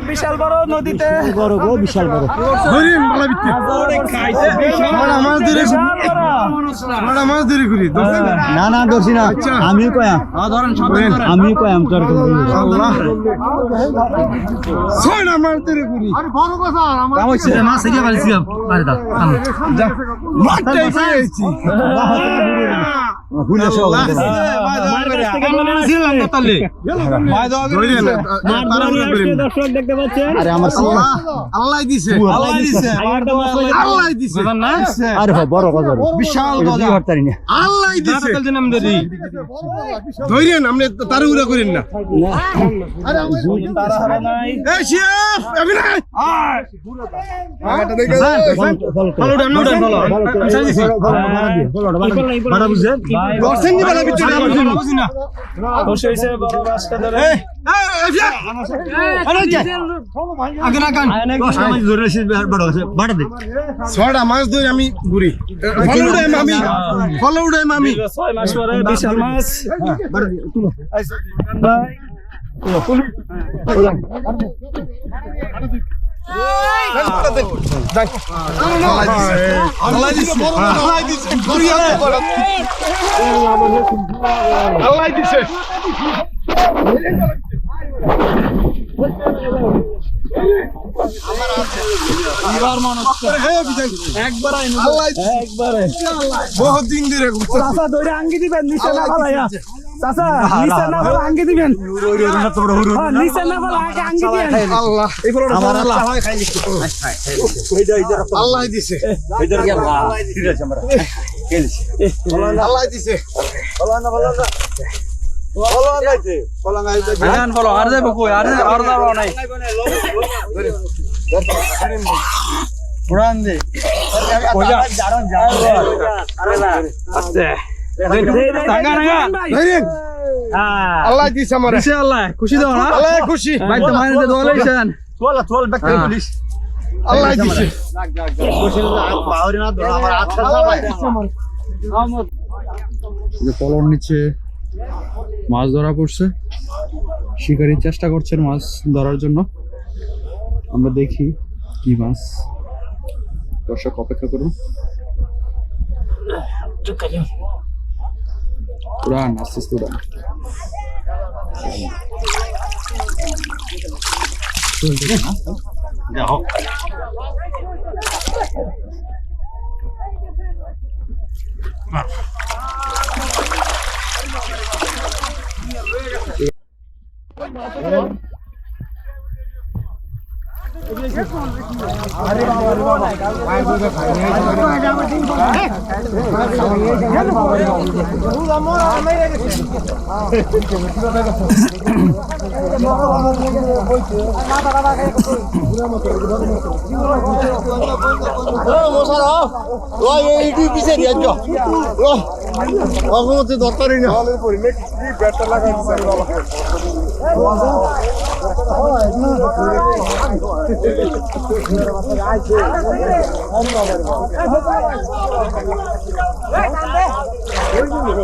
বিশাল বড় নদীতে বিশাল বড় না না ধরছি না আমি কয়াম আমি কয়াম তোর দেখতে পাচ্ছেন আল্লাহ দিছে আরে বড় কথা বিশাল আল্লাহ দিছে ধরেন আপনি তাড়াহুড়া করেন না ছয়টা মাছ ধরে আমি ঘুরি ফলো উঠাই আমি 6 মাস পরে বিশাল মাছ আল্লাহ দিছে বহুত দিন ধরে আঙ্গি দিবেন নিচে না ফেলাইয়া চাচা নিচে না ফেলা আঙ্গি দিবেন নিচে না ফেলা আগে আঙ্গি দিবেন আল্লাহ আল্লাহ দিছে আল্লাহ দিছে আল্লাহ দিছে আমার আল্লাহ খুশি দাও না আল্লাহ খুশি ভাই তো মাইনে দোয়া লইছেন আল্লাহ দিছে কলর নিচে মাছ ধরা পড়ছে, শিকারীর চেষ্টা করছেন মাছ ধরার জন্য। আমরা দেখি কি মাছ, দর্শক অপেক্ষা করুন। উড়ান আস্তে আস্তে উড়ান। দরকার